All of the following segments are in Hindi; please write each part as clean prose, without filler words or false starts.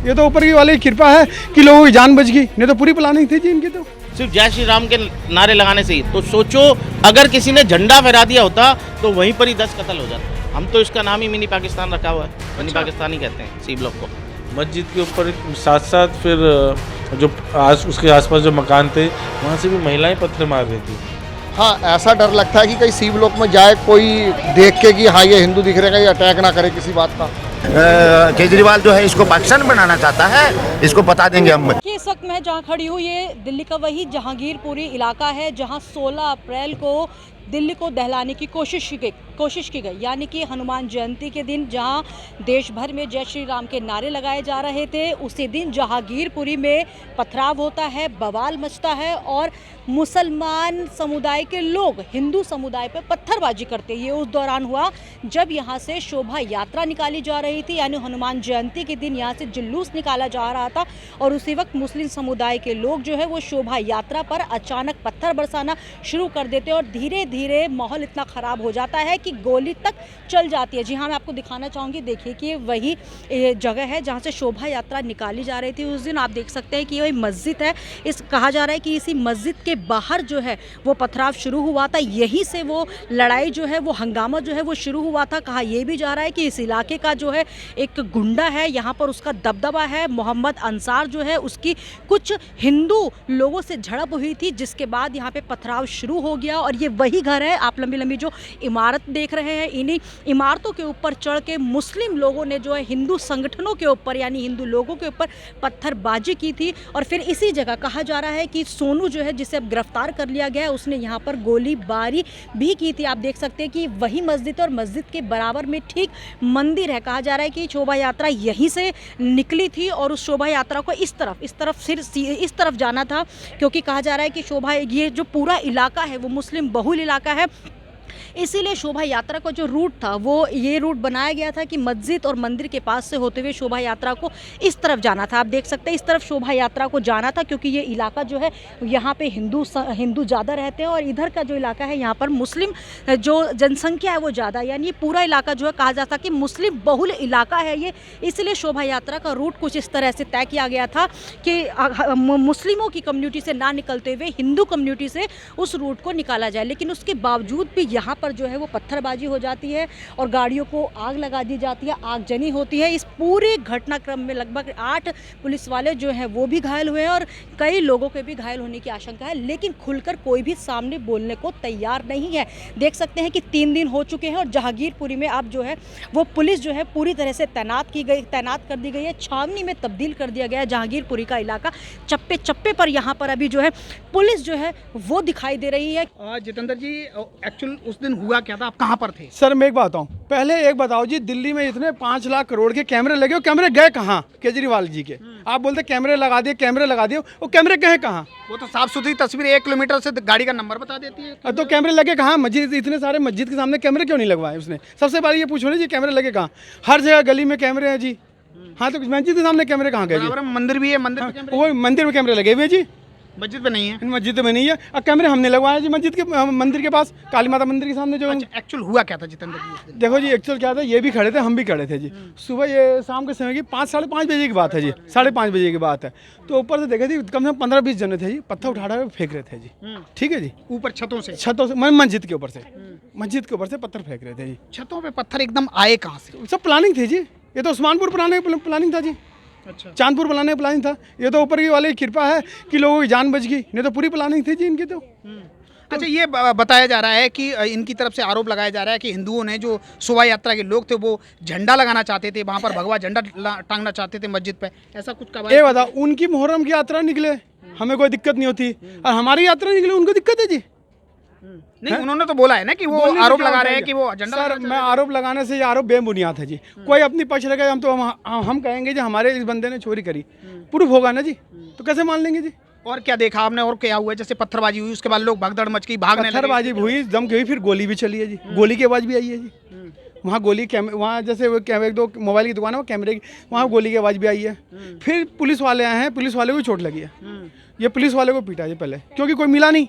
ये तो ऊपर की वाली की कृपा है कि लोगों की जान बच गई, नहीं तो पूरी प्लानिंग थी जी इनकी तो। सिर्फ जय श्री राम के नारे लगाने से ही तो सोचो, अगर किसी ने झंडा फहरा दिया होता तो वहीं पर ही 10 कत्ल हो जाते। हम तो इसका नाम ही मिनी पाकिस्तान रखा हुआ है, मिनी पाकिस्तान ही कहते हैं सी ब्लॉक को। मस्जिद के ऊपर साथ साथ फिर जो उसके आसपास जो मकान थे वहाँ से भी महिलाएं पत्थर मार रही थी। हाँ, ऐसा डर लगता है कि कहीं सी ब्लॉक में जाए कोई देख के कि हाँ ये हिंदू दिख रहेगा, ये अटैक ना करे किसी बात का। केजरीवाल जो है इसको पाकिस्तान बनाना चाहता है, इसको बता देंगे हम। इस वक्त मैं जहाँ खड़ी हूँ ये दिल्ली का वही जहांगीरपुरी इलाका है जहाँ 16 अप्रैल को दिल्ली को दहलाने की कोशिश की गई, यानी कि हनुमान जयंती के दिन जहां देश भर में जय श्री राम के नारे लगाए जा रहे थे, उसी दिन जहांगीरपुरी में पथराव होता है, बवाल मचता है और मुसलमान समुदाय के लोग हिंदू समुदाय पर पत्थरबाजी करते। ये उस दौरान हुआ जब यहाँ से शोभा यात्रा निकाली जा रही थी, यानी हनुमान जयंती के दिन यहाँ से जुलूस निकाला जा रहा था और उसी वक्त मुस्लिम समुदाय के लोग जो है वो शोभा यात्रा पर अचानक पत्थर बरसाना शुरू कर देते और धीरे धीरे माहौल इतना ख़राब हो जाता है कि गोली तक चल जाती है। जी हाँ, मैं आपको दिखाना चाहूँगी, देखिए कि वही जगह है जहाँ से शोभा यात्रा निकाली जा रही थी। उस दिन आप देख सकते हैं कि वही मस्जिद है, कहा जा रहा है कि इसी मस्जिद के बाहर जो है वो पथराव शुरू हुआ था, यहीं से वो लड़ाई जो है वो हंगामा जो है वो शुरू हुआ था। कहा यह भी जा रहा है कि इस इलाके का जो है एक गुंडा है, यहाँ पर उसका दबदबा है, मोहम्मद अंसार जो है उसकी कुछ हिंदू लोगों से झड़प हुई थी, जिसके बाद यहाँ पे पथराव शुरू हो गया। और ये वही घर है, आप लंबी लंबी जो इमारत देख रहे हैं, इन्हीं इमारतों के ऊपर चढ़ के मुस्लिम लोगों ने जो है हिंदू संगठनों के ऊपर यानी हिंदू लोगों के ऊपर पत्थरबाजी की थी। और फिर इसी जगह कहा जा रहा है कि सोनू जो है जिसे अब गिरफ्तार कर लिया गया है, उसने यहाँ पर गोलीबारी भी की थी। आप देख सकते हैं कि वही मस्जिद और मस्जिद के बराबर में ठीक मंदिर है। कहा जा रहा है कि शोभा यात्रा यहीं से निकली थी और उस शोभा यात्रा को इस तरफ जाना था, क्योंकि कहा जा रहा है कि शोभा ये जो पूरा इलाका है वो मुस्लिम बहुल इलाका है, इसीलिए शोभा यात्रा का जो रूट था वो ये रूट बनाया गया था कि मस्जिद और मंदिर के पास से होते हुए शोभा यात्रा को इस तरफ जाना था। आप देख सकते हैं इस तरफ शोभा यात्रा को जाना था, क्योंकि ये इलाका जो है यहाँ पे हिंदू ज़्यादा रहते हैं और इधर का जो इलाका है यहाँ पर मुस्लिम जो जनसंख्या है वो ज़्यादा, यानी पूरा इलाका जो है कहा जाता कि मुस्लिम बहुल इलाका है ये, इसलिए शोभा यात्रा का रूट कुछ इस तरह से तय किया गया था कि मुस्लिमों की कम्युनिटी से ना निकलते हुए हिंदू कम्युनिटी से उस रूट को निकाला जाए। लेकिन उसके बावजूद भी यहाँ पर जो है वो पत्थरबाजी हो जाती है और गाड़ियों को आग लगा दी जाती है, आगजनी होती है। इस पूरे घटनाक्रम में लगभग 8 पुलिस वाले जो हैं वो भी घायल हुए हैं और कई लोगों के भी घायल होने की आशंका है, लेकिन खुलकर कोई भी सामने बोलने को तैयार नहीं है। देख सकते हैं कि 3 दिन हो चुके हैं और जहांगीरपुरी में अब जो है वो पुलिस जो है पूरी तरह से तैनात कर दी गई है, छावनी में तब्दील कर दिया गया है जहांगीरपुरी का इलाका। चप्पे चप्पे पर यहाँ पर अभी जो है पुलिस जो है वो दिखाई दे रही है। जितेंद्र जी, एक्चुअल उस दिन हुआ क्या था, आप कहाँ पर थे? सर मैं एक बात बताऊँ, पहले एक बताओ जी, दिल्ली में इतने 5 लाख करोड़ के कैमरे लगे, वो कैमरे गए कहाँ केजरीवाल जी के? आप बोलते कैमरे लगा दिए, वो कैमरे गए कहाँ? वो तो साफ सुथरी तस्वीर 1 किलोमीटर से गाड़ी का नंबर बता देती है। तो कैमरे लगे कहाँ? मस्जिद, इतने सारे मस्जिद के सामने कैमरे क्यों नहीं लगवाए उसने? सबसे पहले ये पूछो ना जी, कैमरे लगे कहाँ? हर जगह गली में कैमरे हैं जी। हाँ, तो मस्जिद के सामने कैमरे कहाँ गए जी? मंदिर भी है, मंदिर पे वो मंदिर में कैमरे लगे हुए जी, मस्जिद पे नहीं है। मस्जिद में नहीं है। और कैमरे हमने लगवाया जी मस्जिद के मंदिर के पास, काली माता मंदिर के सामने जो। अच्छा, एक्चुअल हुआ क्या था जितेंद्र जी? देखो जी, एक्चुअल क्या था, ये भी खड़े थे, हम भी खड़े थे जी। सुबह ये शाम के समय की 5-5:30 बजे की बात है जी, 5:30 बजे की बात है। तो ऊपर से देखा जी कम से कम 15-20 जने थे जी, पत्थर उठा फेंक रहे थे जी। ठीक है जी, ऊपर छतों से मस्जिद के ऊपर से पत्थर फेंक रहे थे जी। छतों पे पत्थर एकदम आए कहाँ से? सब प्लानिंग थी जी, ये तो उस्मानपुर प्लानिंग था जी। अच्छा, चांदपुर बनाने का प्लानिंग था। ये तो ऊपर की वाली की कृपा है कि लोगों की जान बच गई, नहीं तो पूरी प्लानिंग थी जी इनकी तो। अच्छा, ये बताया जा रहा है कि इनकी तरफ से आरोप लगाया जा रहा है कि हिंदुओं ने, जो शोभा यात्रा के लोग थे, वो झंडा लगाना चाहते थे, वहाँ पर भगवा झंडा टांगना चाहते थे मस्जिद पे, ऐसा कुछ का? ये बताओ, उनकी मुहर्रम की यात्रा निकले, हमें कोई दिक्कत नहीं होती, और हमारी यात्रा निकले उनको दिक्कत है जी। नहीं, उन्होंने तो बोला है ना कि वो आरोप लगा रहे हैं कि वो झंडा। सर, मैं आरोप लगाने से ये आरोप बेबुनियाद है जी। कोई अपनी पक्ष रखेगा, हम कहेंगे जी हमारे इस बंदे ने चोरी करी, प्रूफ होगा ना जी, तो कैसे मान लेंगे जी? और क्या देखा आपने, और क्या हुआ? जैसे पत्थरबाजी हुई, उसके बाद लोग भगदड़ मच गई, भागने लगे। पत्थरबाजी हुई, दम की हुई, फिर गोली भी चली है जी, गोली की आवाज़ भी आई है जी। वहाँ गोली वहाँ जैसे वो 1-2 मोबाइल की दुकान है, वो कैमरे की, वहाँ गोली की आवाज़ भी आई है। फिर पुलिस वाले आए हैं, पुलिस वाले को चोट लगी है। ये पुलिस वाले को पीटा जी पहले, क्योंकि कोई मिला नहीं,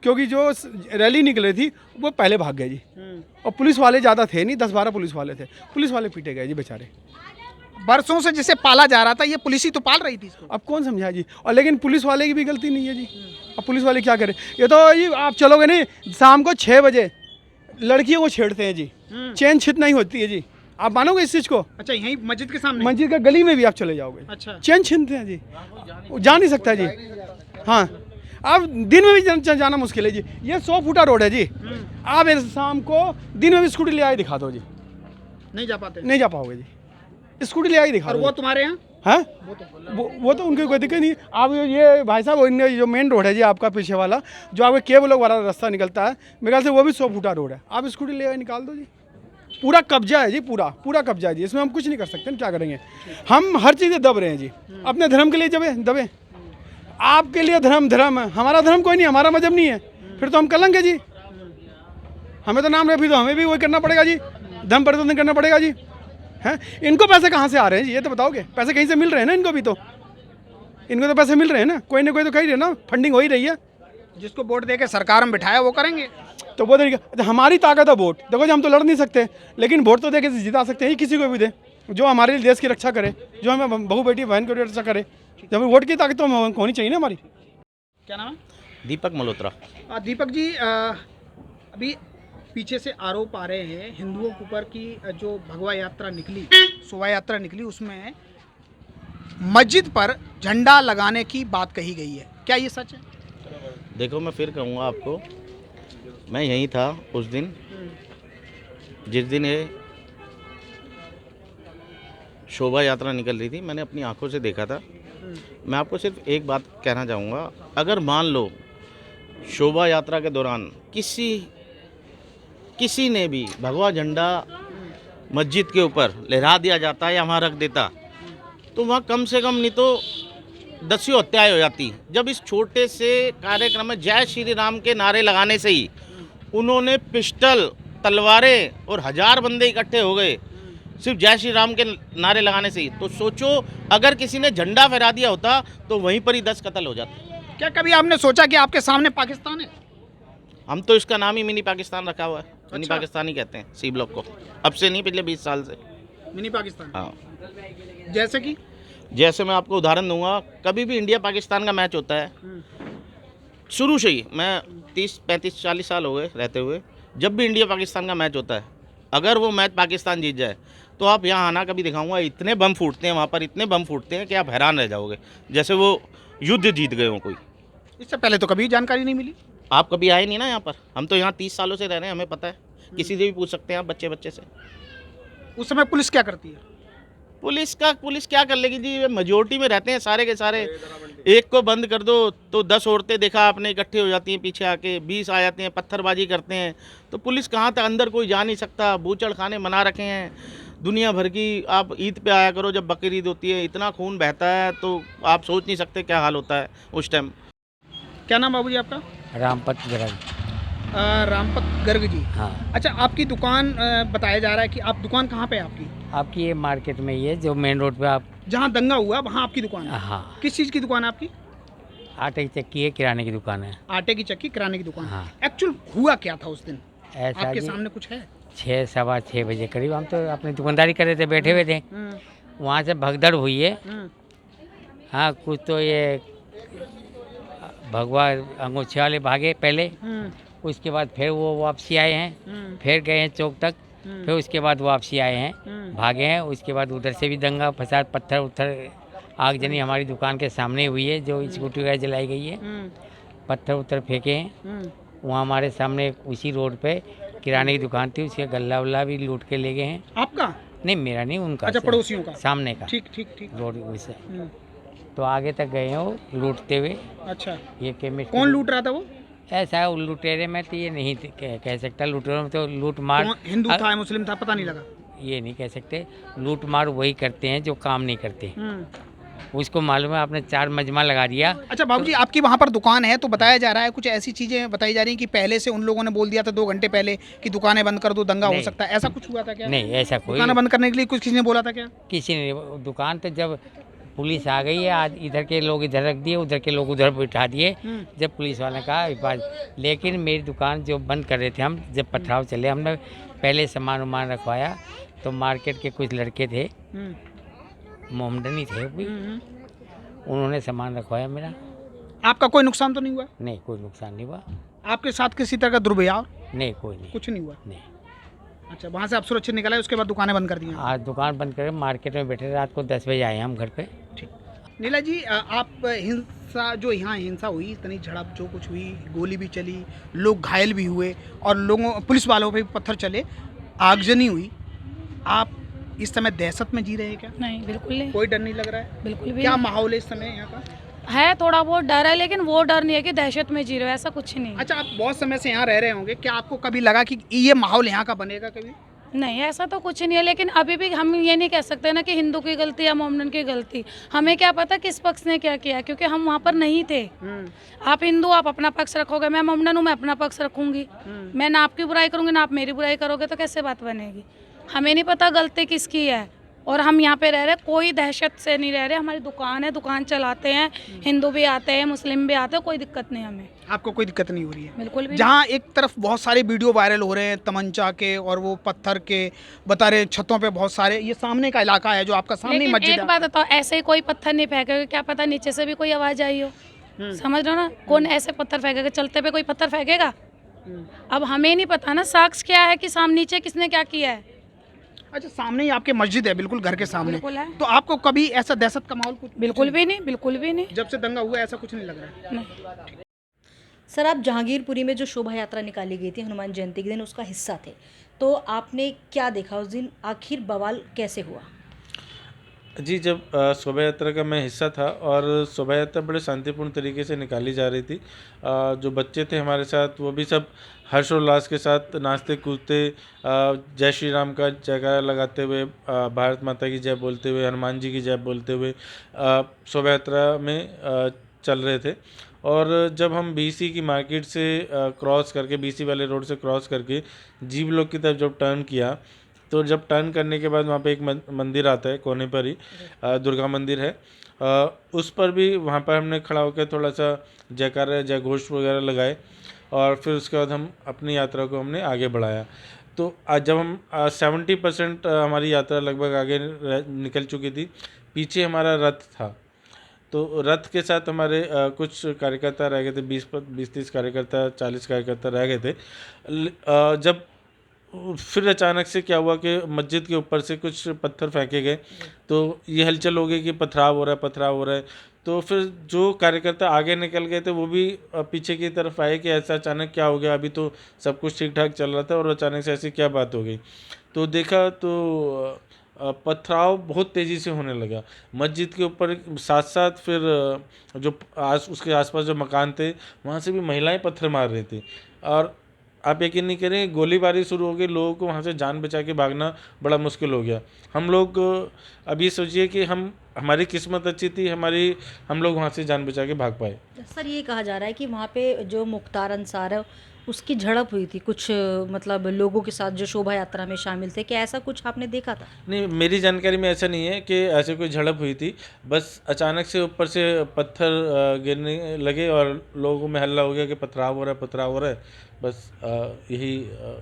क्योंकि जो रैली निकल रही थी वो पहले भाग गए जी। और पुलिस वाले ज़्यादा थे नहीं, 10-12 पुलिस वाले थे, पुलिस वाले पीटे गए जी बेचारे। बरसों से जिसे पाला जा रहा था, ये पुलिस ही तो पाल रही थी इसको। अब कौन समझा जी, और लेकिन पुलिस वाले की भी गलती नहीं है जी। अब पुलिस वाले क्या करें, ये तो जी आप चलोगे नहीं, शाम को 6 बजे लड़कियों को छेड़ते हैं जी, चैन छित नहीं होती है जी, आप मानोगे इस चीज़ को? अच्छा, यहीं मस्जिद के सामने? मस्जिद का गली में भी आप चले जाओगे, अच्छा, चैन छीनते हैं जी, वो जा नहीं सकता जी। हाँ, अब दिन में भी जाना मुश्किल है जी, ये 100 फुटा रोड है जी, आप शाम को दिन में भी स्कूटी ले आए दिखा दो जी, नहीं जा पाते? नहीं जा पाओगे जी, स्कूटी ले आई दिखा और दो। वो तुम्हारे यहाँ? हाँ, वो तो उनकी कोई दिक्कत नहीं। आप ये भाई साहब, जो मेन रोड है जी आपका पीछे वाला, जो आपके केबल लोग वाला रास्ता निकलता है, मेरे ख्याल से वो भी 100 फुटा रोड है, आप स्कूटी ले आए निकाल दो जी। पूरा कब्जा है जी, पूरा कब्जा है जी, इसमें हम कुछ नहीं कर सकते हैं, क्या करेंगे? हम हर चीज़ें दब रहे हैं जी, अपने धर्म के लिए दबे। आपके लिए धर्म है, हमारा धर्म कोई नहीं, हमारा मजहब नहीं है, फिर तो हम कलंक है जी, हमें तो नाम रहे, फिर तो हमें भी वही करना पड़ेगा जी, धर्म परिवर्तन करना पड़ेगा जी। हैं, इनको पैसे कहाँ से आ रहे हैं जी, ये तो बताओगे? पैसे कहीं से मिल रहे हैं ना इनको भी, तो इनको तो पैसे मिल रहे हैं ना, कोई ना कोई तो कही रहे ना, फंडिंग हो ही रही है। जिसको वोट दे के सरकार में बिठाया वो करेंगे, तो वो तरीका, हमारी ताकत है वोट। देखो जी, हम तो लड़ नहीं सकते, लेकिन वोट तो दे के जिता सकते हैं, किसी को भी दे, जो हमारे देश की रक्षा करे, जो हमें बहू बेटी बहन की रक्षा करे, जब वोट की ताकत तो होनी चाहिए ना हमारी। क्या नाम है? दीपक मल्होत्रा। दीपक जी, अभी पीछे से आरोप आ रहे हैं हिंदुओं के ऊपर कि जो भगवा यात्रा निकली, शोभा यात्रा निकली, उसमें मस्जिद पर झंडा लगाने की बात कही गई है, क्या ये सच है? देखो, मैं फिर कहूँगा आपको, मैं यहीं था उस दिन जिस दिन ये शोभा यात्रा निकल रही थी, मैंने अपनी आंखों से देखा था। मैं आपको सिर्फ एक बात कहना चाहूँगा, अगर मान लो शोभा यात्रा के दौरान किसी ने भी भगवा झंडा मस्जिद के ऊपर लहरा दिया जाता या वहाँ रख देता, तो वहाँ कम से कम नहीं तो 10 हत्याएं हो जाती। जब इस छोटे से कार्यक्रम में जय श्री राम के नारे लगाने से ही उन्होंने पिस्टल, तलवारें और 1000 बंदे इकट्ठे हो गए सिर्फ जय श्री राम के नारे लगाने से ही, तो सोचो अगर किसी ने झंडा फहरा दिया होता तो वहीं पर ही 10 कत्ल हो जाते। क्या कभी आपने सोचा कि आपके सामने पाकिस्तान है? हम तो इसका नाम ही मिनी पाकिस्तान रखा हुआ है। मिनी पाकिस्तान ही कहते हैं सी ब्लॉक को, अब से नहीं, पिछले 20 साल से मिनी पाकिस्तान। हाँ, जैसे मैं आपको उदाहरण दूंगा, कभी भी इंडिया पाकिस्तान का मैच होता है, शुरू से ही, मैं 30, 35, 40 साल हो गए रहते हुए, जब भी इंडिया पाकिस्तान का मैच होता है, अगर वो मैच पाकिस्तान जीत जाए तो आप यहाँ आना कभी दिखाऊंगा, इतने बम फूटते हैं वहाँ पर, इतने बम फूटते हैं कि आप हैरान रह जाओगे, जैसे वो युद्ध जीत गए हो कोई। इससे पहले तो कभी जानकारी नहीं मिली? आप कभी आए नहीं ना यहाँ पर, हम तो यहाँ 30 सालों से रह रहे हैं, हमें पता है, किसी से भी पूछ सकते हैं आप, बच्चे से। उस समय पुलिस क्या करती है? पुलिस क्या कर लेगी जी, मेजोरिटी में रहते हैं सारे के सारे, एक को बंद कर दो तो 10 औरतें देखा आपने इकट्ठे हो जाती हैं पीछे आके, 20 आ जाते हैं, पत्थरबाजी करते हैं, तो पुलिस कहाँ तक, अंदर कोई जा नहीं सकता, बूचड़ खाने बना रखे हैं दुनिया भर की। आप ईद पे आया करो, जब बकरीद ईद होती है, इतना खून बहता है तो आप सोच नहीं सकते क्या हाल होता है उस टाइम। क्या नाम बाबूजी आपका? रामपत गर्ग। रामपत गर्ग जी। हाँ। अच्छा, आपकी दुकान बताया जा रहा है कि आप दुकान कहाँ पे है आपकी? आपकी ये मार्केट में ही है, जो मेन रोड पे आप, जहाँ दंगा हुआ वहाँ आपकी दुकान है? हाँ। किस चीज़ की दुकान है आपकी? आटे की चक्की है, किराने की दुकान है। आटे की चक्की, किराने की दुकान। हाँ। एक्चुअल हुआ क्या था उस दिन? ऐसा आपके जी, सामने कुछ है? 6, सवा 6 बजे करीब हम तो अपनी दुकानदारी कर रहे थे, बैठे हुए थे, वहाँ से भगदड़ हुई है। हाँ, कुछ तो ये भगवा अंगूछे वाले भागे पहले, उसके बाद फिर वो वापसी आए हैं, फिर गए हैं चौक तक, फिर उसके बाद वापसी आए हैं, भागे हैं। उसके बाद उधर से भी दंगा फसाद, पत्थर उत्थर, आगजनी हमारी दुकान के सामने हुई है, जो स्कूटी वगैरह जलाई गई है, पत्थर उत्थर फेंके हैं। वहाँ हमारे सामने उसी रोड पे किराने की दुकान थी, उसके गल्ला वल्ला भी लूट के ले गए हैं। आपका? नहीं, मेरा नहीं, उनका। अच्छा, पड़ोसियों का? सामने का। ठीक ठीक ठीक। रोड से तो आगे तक गए हैं वो लूटते हुए। अच्छा, ये केमिस्ट कौन लूट रहा था वो? ऐसा है, लुटेरे में तो ये नहीं कह सकता, लुटेरों में तो लूट मार, हिंदू था मुस्लिम था पता नहीं लगा, ये नहीं कह सकते। लूट मार वही करते हैं जो काम नहीं करते, उसको मालूम है। आपने 4 मजमा लगा दिया। अच्छा बाबूजी, आपकी वहाँ पर दुकान है, तो बताया जा रहा है, कुछ ऐसी चीज़ें बताई जा रही हैं कि पहले से उन लोगों ने बोल दिया था 2 घंटे पहले कि दुकानें बंद कर दो, दंगा हो सकता है, ऐसा कुछ हुआ था क्या? नहीं, ऐसा कोई दुकानें बंद करने के लिए कुछ किसी ने बोला था क्या? किसी ने। दुकान तो जब पुलिस आ गई है, आज इधर के लोग इधर रख दिए, उधर के लोग उधर बिठा दिए, जब पुलिस वाले ने कहा हिफाजत। लेकिन मेरी दुकान जो बंद कर रहे थे हम, जब पथराव चले, हमने पहले सामान वामान रखवाया, तो मार्केट के कुछ लड़के थे, मोमडनी थे वो भी, उन्होंने सामान रखवाया मेरा। आपका कोई नुकसान तो नहीं हुआ? नहीं, कोई नुकसान नहीं हुआ। आपके साथ किसी तरह का दुर्व्यवहार? नहीं, कोई नहीं। कुछ नहीं हुआ। नहीं। अच्छा, वहाँ से आप सुरक्षित निकल आए, उसके बाद दुकानें बंद कर दी हैं? आज दुकान बंद करके मार्केट में बैठे, रात को 10 बजे आए हम घर पे। नीला जी, आप हिंसा जो यहाँ हिंसा हुई, इतनी झड़प जो कुछ हुई, गोली भी चली, लोग घायल भी हुए और लोगों पुलिस वालों पे भी पत्थर चले, आगजनी हुई, आप इस समय दहशत में जी रहे हैं क्या? नहीं, बिल्कुल नहीं, कोई डर नहीं लग रहा है? बिल्कुल भी क्या नहीं। माहौल है इस समय यहाँ का? है थोड़ा बहुत डर है, लेकिन वो डर नहीं है कि दहशत में जी रहे हो, ऐसा कुछ नहीं। अच्छा, आप बहुत समय से यहाँ रह रहे होंगे, क्या आपको कभी लगा कि ये माहौल यहाँ का बनेगा कभी? नहीं, ऐसा तो कुछ नहीं है, लेकिन अभी भी हम ये नहीं कह सकते ना कि हिंदू की गलती या मोमडन की गलती। हमें क्या पता किस पक्ष ने क्या किया, क्योंकि हम वहाँ पर नहीं थे। आप हिंदू, आप अपना पक्ष रखोगे, मैं मोमडन हूँ, मैं अपना पक्ष रखूंगी। मैं ना आपकी बुराई करूंगी ना आप मेरी बुराई करोगे, तो कैसे बात बनेगी? हमें नहीं पता गलती किसकी है, और हम यहाँ पे रह रहे, कोई दहशत से नहीं रह रहे। हमारी दुकान है, दुकान चलाते हैं, हिंदू भी आते हैं, मुस्लिम भी आते हैं, कोई दिक्कत नहीं हमें। आपको कोई दिक्कत नहीं हो रही है? बिल्कुल भी जहाँ एक तरफ बहुत सारे वीडियो वायरल हो रहे हैं तमंचा के और वो पत्थर के, बता रहे छतों पे बहुत सारे, ये सामने का इलाका है जो आपका सामने लेकिन मस्जिद एक है। बात बताओ, ऐसे ही कोई पत्थर नहीं फेंकेगा, क्या पता नीचे से भी कोई आवाज आई हो। समझ रहे हो ना? कौन ऐसे पत्थर फेंकेगा? चलते पे कोई पत्थर फेंकेगा? अब हमें नहीं पता ना साक्ष्य क्या है कि सामने नीचे किसने क्या किया है। अच्छा, सामने ही आपके मस्जिद है, बिल्कुल घर के सामने। बिल्कुल है। तो आपको कभी ऐसा दहशत का माहौल कुछ? बिल्कुल भी नहीं, बिल्कुल भी नहीं। जब से दंगा हुआ ऐसा कुछ नहीं लग रहा है? नहीं। सर, आप जहांगीरपुरी में जो शोभा यात्रा निकाली गई थी हनुमान जयंती के दिन, उसका हिस्सा थे, तो आपने क्या देखा उस दिन? आखिर बवाल कैसे हुआ? जी, जब शोभा यात्रा का मैं हिस्सा था और शोभा यात्रा बड़े शांतिपूर्ण तरीके से निकाली जा रही थी। जो बच्चे थे हमारे साथ वो भी सब हर्षोल्लास के साथ नाचते कूदते, जय श्री राम का जयकारा लगाते हुए, भारत माता की जय बोलते हुए, हनुमान जी की जय बोलते हुए शोभा यात्रा में चल रहे थे। और जब हम बीसी की मार्केट से क्रॉस करके, बीसी वाले रोड से क्रॉस करके जीव लोग की तरफ जब टर्न किया, तो जब टर्न करने के बाद वहाँ पे एक मंदिर आता है कोने पर ही, दुर्गा मंदिर है। उस पर भी वहाँ पर हमने खड़ा होकर थोड़ा सा जयकारा जय घोष वगैरह लगाए और फिर उसके बाद हम अपनी यात्रा को हमने आगे बढ़ाया। तो आज जब हम 70% हमारी यात्रा लगभग आगे निकल चुकी थी, पीछे हमारा रथ था। तो रथ के साथ हमारे कुछ कार्यकर्ता रह गए थे, 20-30 कार्यकर्ता, 40 कार्यकर्ता रह गए थे। जब फिर अचानक से क्या हुआ कि मस्जिद के ऊपर से कुछ पत्थर फेंके गए, तो ये हलचल हो गई कि पथराव हो रहा है, पथराव हो रहा है। तो फिर जो कार्यकर्ता आगे निकल गए थे वो भी पीछे की तरफ आए कि ऐसा अचानक क्या हो गया, अभी तो सब कुछ ठीक ठाक चल रहा था और अचानक से ऐसी क्या बात हो गई। तो देखा तो पथराव बहुत तेज़ी से होने लगा मस्जिद के ऊपर। साथ साथ फिर जो उसके आसपास जो मकान थे वहाँ से भी महिलाएं पत्थर मार रही थी और आप यकीन नहीं करें, गोलीबारी शुरू हो गई। लोगों को वहाँ से जान बचा के भागना बड़ा मुश्किल हो गया। हम लोग अभी सोचिए कि हमारी किस्मत अच्छी थी, हम लोग वहाँ से जान बचा के भाग पाए। सर, ये कहा जा रहा है कि वहाँ पे जो मुख्तार अंसार है उसकी झड़प हुई थी कुछ मतलब लोगों के साथ जो शोभा यात्रा में शामिल थे, क्या ऐसा कुछ आपने देखा था? नहीं, मेरी जानकारी में ऐसा नहीं है कि ऐसे कोई झड़प हुई थी। बस अचानक से ऊपर से पत्थर गिरने लगे और लोगों में हल्ला हो गया कि पथराव हो रहा है, पथराव हो रहा है। बस यही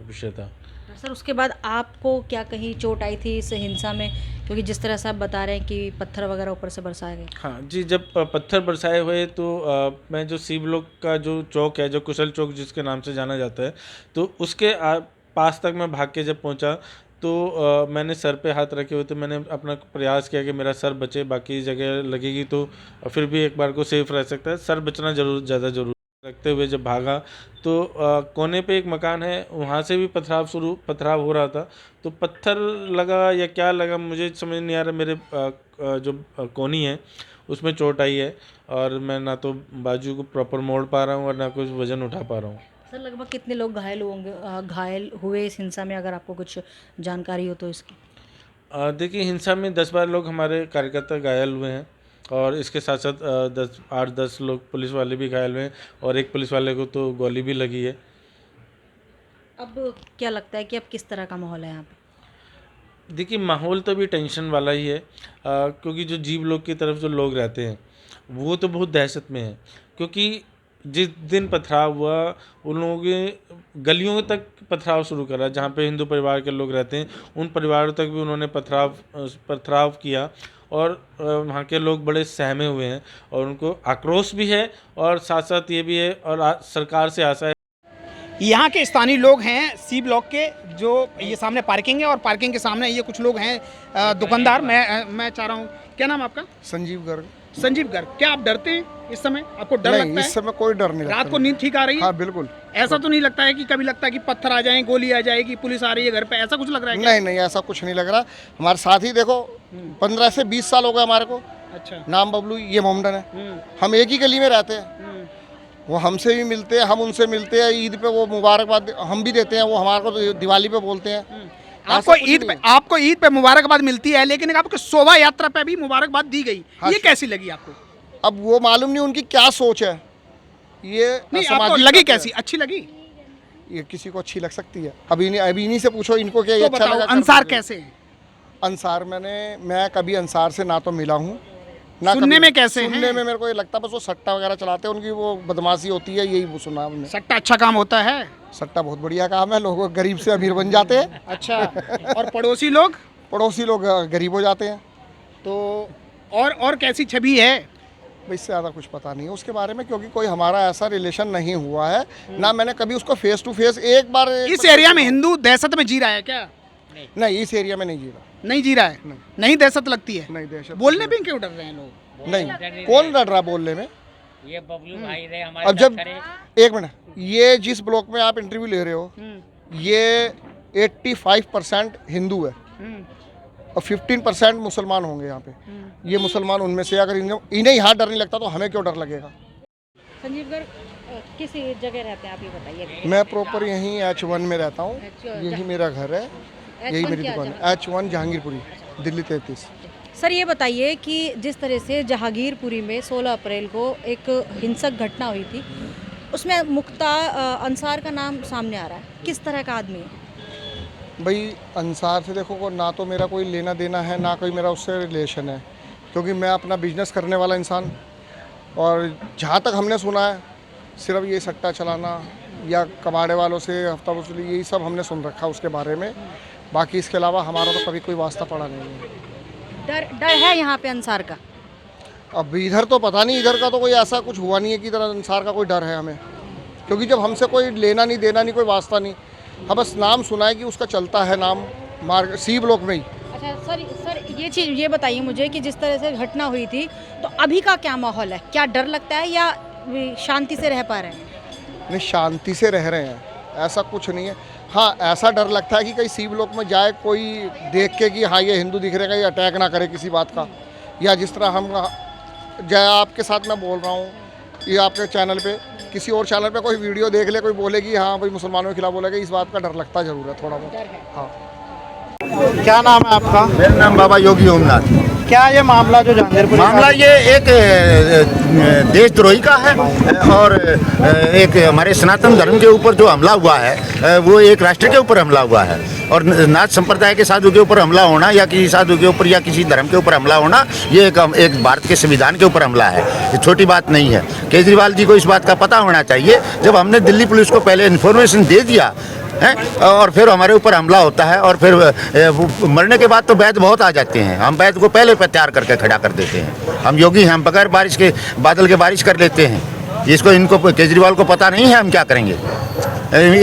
विषय था। सर, उसके बाद आपको क्या कहीं चोट आई थी इस हिंसा में? क्योंकि जिस तरह से आप बता रहे हैं कि पत्थर वगैरह ऊपर से बरसाए गए। हाँ जी, जब पत्थर बरसाए हुए तो मैं जो शिवलोक का जो चौक है, जो कुशल चौक जिसके नाम से जाना जाता है, तो उसके पास तक मैं भाग के जब पहुंचा तो मैंने सर पे हाथ रखे हुए थे। मैंने अपना प्रयास किया कि मेरा सर बचे, बाकी जगह लगेगी तो फिर भी एक बार को सेफ रह सकता है। सर बचना ज़्यादा जरूरी रखते हुए जब भागा तो कोने पे एक मकान है, वहाँ से भी पथराव हो रहा था। तो पत्थर लगा या क्या लगा मुझे समझ नहीं आ रहा। मेरे जो कोनी है उसमें चोट आई है और मैं ना तो बाजू को प्रॉपर मोड़ पा रहा हूँ और ना कुछ वज़न उठा पा रहा हूँ। सर, लगभग कितने लोग घायल हुए इस हिंसा में, अगर आपको कुछ जानकारी हो तो इसकी? देखिए, हिंसा में 10-12 लोग हमारे कार्यकर्ता घायल हुए हैं और इसके साथ साथ 8-10 लोग पुलिस वाले भी घायल हुए हैं और एक पुलिस वाले को तो गोली भी लगी है। अब क्या लगता है कि अब किस तरह का माहौल है यहाँ पे? देखिए, माहौल तो अभी टेंशन वाला ही है क्योंकि जो जीव लोग की तरफ जो लोग रहते हैं वो तो बहुत दहशत में है। क्योंकि जिस दिन पथराव हुआ उन लोगों के गलियों तक पथराव शुरू करा, जहाँ पे हिंदू परिवार के लोग रहते हैं उन परिवारों तक भी उन्होंने पथराव किया और वहाँ के लोग बड़े सहमे हुए हैं और उनको आक्रोश भी है और साथ साथ ये भी है और सरकार से आशा है। यहाँ के स्थानीय लोग हैं सी ब्लॉक के, जो ये सामने पार्किंग है और पार्किंग के सामने ये कुछ लोग हैं दुकानदार। मैं चाह रहा हूँ, क्या नाम आपका? संजीव गर्ग। संजीव गर्ग, क्या आप डरते हैं इस समय? आपको डर नहीं, लगता है? इस समय कोई डर नहीं लगता। रात को नींद ठीक आ रही है? हाँ बिल्कुल। ऐसा तो नहीं लगता है कि कभी लगता है कि पत्थर आ जाएं, गोली आ जाएगी, पुलिस आ रही है घर पे, ऐसा कुछ लग रहा है क्या? नहीं नहीं, ऐसा कुछ नहीं लग रहा। हमारे साथ ही देखो 15 से 20 साल हो गए हमारे को। अच्छा। नाम बबलू, ये मोहम्मदन है। हम एक ही गली में रहते हैं। वो हमसे भी मिलते हैं, हम उनसे मिलते हैं। ईद पे वो मुबारकबाद हम भी देते हैं, वो हमारे को दिवाली पे बोलते हैं। आपको ईद पे मुबारकबाद मिलती है, लेकिन आपको शोभा यात्रा पे भी मुबारकबाद दी गई। ये कैसी लगी आपको? अब वो मालूम नहीं उनकी क्या सोच है। ये नहीं, आपको लगी कैसी? अच्छी लगी? ये किसी को अच्छी लग सकती है। अभी इन्हीं से पूछो इनको क्या ये तो अच्छा लगा। अंसार कैसे हैं? अंसार मैं कभी अंसार से ना तो मिला हूँ ना सुनने कभी, में कैसे सुनने हैं? में मेरे को ये लगता है बस वो सट्टा वगैरह चलाते हैं, उनकी वो बदमाशी होती है, यही वो सुना हमने। सट्टा अच्छा काम होता है? सट्टा बहुत बढ़िया काम है, लोगों गरीब से अमीर बन जाते हैं। अच्छा। और पड़ोसी लोग गरीब हो जाते हैं। तो और कैसी छवि है? भाई इससे ज़्यादा कुछ पता नहीं है उसके बारे में, क्योंकि कोई हमारा ऐसा रिलेशन नहीं हुआ है ना। मैंने कभी उसको फेस टू फेस एक बार। इस एरिया में हिंदू दहशत में जी रहा है क्या? नहीं, इस एरिया में नहीं जी रहा। नहीं जी रहा है? नहीं दहशत लगती है? नहीं, दहशत बोलने पे क्यों डर रहे हैं लोग? नहीं, कौन डर रहा बोलने में? ये बबलू भाई रहे हमारे। अब जब एक मिनट, ये जिस ब्लॉक में आप इंटरव्यू ले रहे हो ये 85% हिंदू है और 15% मुसलमान होंगे यहाँ पे। ये मुसलमान उनमें से, अगर इन्हें यहाँ डर नहीं लगता तो हमें क्यों डर लगेगा? संजीव गर्ग, किस जगह रहते हैं आप, ये बताइए। मैं प्रॉपर यहीं H1 में रहता हूँ, यही मेरा घर है, यही मेरी दुकान है। H1 जहांगीरपुरी, दिल्ली 33। सर ये बताइए कि जिस तरह से जहांगीरपुरी में 16 अप्रैल को एक हिंसक घटना हुई थी, उसमें मुख्ता अंसार का नाम सामने आ रहा है, किस तरह का आदमी है? भाई अंसार से देखो ना तो मेरा कोई लेना देना है ना कोई मेरा उससे रिलेशन है, क्योंकि मैं अपना बिजनेस करने वाला इंसान, और जहाँ तक हमने सुना है सिर्फ ये सट्टा चलाना या कबाड़े वालों से हफ्ता वसूली, यही सब हमने सुन रखा उसके बारे में। बाकी इसके अलावा हमारा तो कभी कोई वास्ता पड़ा नहीं है। डर है यहाँ पे अंसार का? अब इधर तो पता नहीं, इधर का तो कोई ऐसा कुछ हुआ नहीं है कि इधर अंसार का कोई डर है हमें, क्योंकि जब हमसे कोई लेना नहीं देना नहीं, कोई वास्ता नहीं, हाँ बस नाम सुना है कि उसका चलता है नाम मार्ग सी ब्लॉक में ही। अच्छा सर ये चीज़ ये बताइए मुझे कि जिस तरह से घटना हुई थी तो अभी का क्या माहौल है? क्या डर लगता है या शांति से रह पा रहे हैं? नहीं, शांति से रह रहे हैं, ऐसा कुछ नहीं है। हाँ ऐसा डर लगता है कि कहीं सी ब्लॉक में जाए कोई देख के कि हाँ ये हिंदू दिख रहा है, ये अटैक ना करे किसी बात का, या जिस तरह हम आपके साथ मैं बोल रहा हूँ ये आपके चैनल पे, किसी और चैनल पे कोई वीडियो देख ले, कोई बोले कि हाँ भाई मुसलमानों के खिलाफ बोलेगा, इस बात का डर लगता जरूर है थोड़ा बहुत। हाँ। क्या नाम है आपका? मेरा नाम बाबा योगी ओमनाथ। क्या ये मामला जो जहांगीरपुर मामला ये एक देशद्रोही का है और एक हमारे सनातन धर्म के ऊपर जो हमला हुआ है वो एक राष्ट्र के ऊपर हमला हुआ है, और नाथ संप्रदाय के साधु के ऊपर हमला होना या किसी साधु के ऊपर या किसी धर्म के ऊपर हमला होना, ये एक भारत के संविधान के ऊपर हमला है, ये छोटी बात नहीं है। केजरीवाल जी को इस बात का पता होना चाहिए। जब हमने दिल्ली पुलिस को पहले इन्फॉर्मेशन दे दिया है और फिर हमारे ऊपर हमला होता है, और फिर मरने के बाद तो वैद बहुत आ जाते हैं, हम वैद को पहले तैयार करके खड़ा कर देते हैं। हम योगी हैं, हम बगैर बारिश के बादल के बारिश कर लेते हैं। इनको केजरीवाल को पता नहीं है हम क्या करेंगे।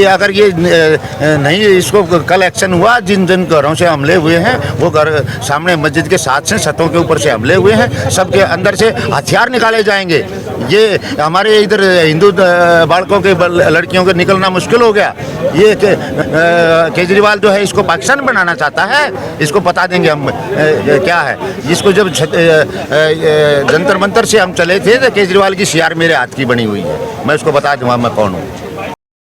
अगर ये नहीं, इसको कल एक्शन हुआ, जिन जिन घरों से हमले हुए हैं वो घर सामने मस्जिद के साथ से छतों के ऊपर से हमले हुए हैं, सबके अंदर से हथियार निकाले जाएंगे। ये हमारे इधर हिंदू बालकों के लड़कियों के निकलना मुश्किल हो गया। ये केजरीवाल जो है इसको पाकिस्तान बनाना चाहता है, इसको बता देंगे हम क्या है। इसको जब जंतर मंतर से हम चले थे तो केजरीवाल की सीआर मेरे हाथ की बनी हुई है, मैं उसको बता दूंगा मैं कौन हूँ।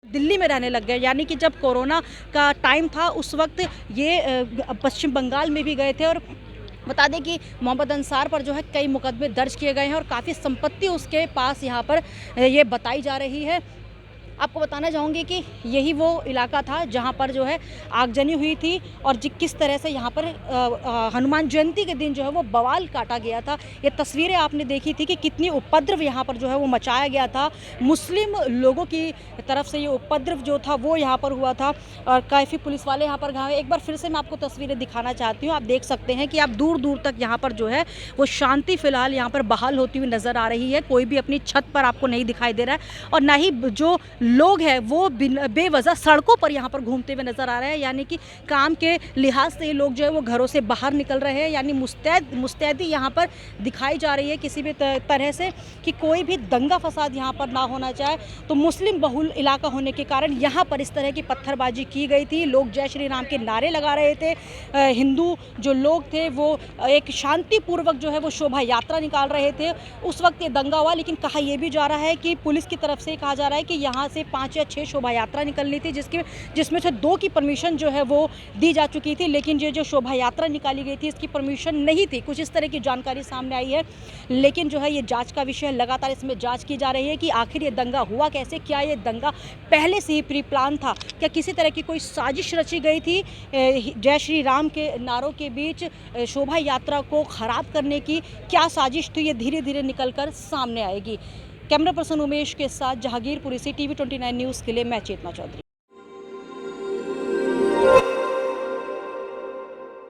दिल्ली में रहने लग गए, यानी कि जब कोरोना का टाइम था उस वक्त ये पश्चिम बंगाल में भी गए थे। और बता दें कि मोहम्मद अंसार पर जो है कई मुकदमे दर्ज किए गए हैं और काफ़ी संपत्ति उसके पास यहाँ पर ये बताई जा रही है। आपको बताना चाहूँगी कि यही वो इलाका था जहाँ पर जो है आगजनी हुई थी और किस तरह से यहाँ पर हनुमान जयंती के दिन जो है वो बवाल काटा गया था। ये तस्वीरें आपने देखी थी कि कितनी उपद्रव यहाँ पर जो है वो मचाया गया था। मुस्लिम लोगों की तरफ से ये उपद्रव जो था वो यहाँ पर हुआ था और काफ़ी पुलिस वाले यहाँ पर घायल। एक बार फिर से मैं आपको तस्वीरें दिखाना चाहती हूँ। आप देख सकते हैं कि आप दूर दूर तक यहाँ पर जो है वो शांति फिलहाल यहाँ पर बहाल होती हुई नज़र आ रही है। कोई भी अपनी छत पर आपको नहीं दिखाई दे रहा है और ना ही जो लोग हैं वो बेवजह सड़कों पर यहाँ पर घूमते हुए नज़र आ रहे हैं, यानी कि काम के लिहाज से लोग जो है वो घरों से बाहर निकल रहे हैं, यानी मुस्तैदी यहाँ पर दिखाई जा रही है किसी भी तरह से कि कोई भी दंगा फसाद यहाँ पर ना होना चाहे। तो मुस्लिम बहुल इलाका होने के कारण यहाँ पर इस तरह की पत्थरबाजी की गई थी। लोग जय श्री राम के नारे लगा रहे थे। हिंदू जो लोग थे वो एक शांतिपूर्वक जो है वो शोभा यात्रा निकाल रहे थे। उस वक्त ये दंगा हुआ, लेकिन कहा यह भी जा रहा है कि पुलिस की तरफ से कहा जा रहा है कि यहाँ से 5 या 6 शोभा यात्रा निकलनी थी, जिसमें से 2 की परमिशन जो है वो दी जा चुकी थी, लेकिन ये जो शोभा यात्रा निकाली गई थी इसकी परमिशन नहीं थी। कुछ इस तरह की जानकारी सामने आई है, लेकिन जो है ये जांच का विषय, लगातार इसमें जांच की जा रही है कि आखिर ये दंगा हुआ कैसे। क्या ये दंगा पहले से ही प्री प्लान था? क्या किसी तरह की कोई साजिश रची गई थी जय श्री राम के नारों के बीच शोभा यात्रा को ख़राब करने की? क्या साजिश थी, ये धीरे धीरे निकल कर सामने आएगी। कैमरा पर्सन उमेश के साथ जहांगीरपुरी से TV 29 न्यूज़ के लिए मैं चेतना चौधरी।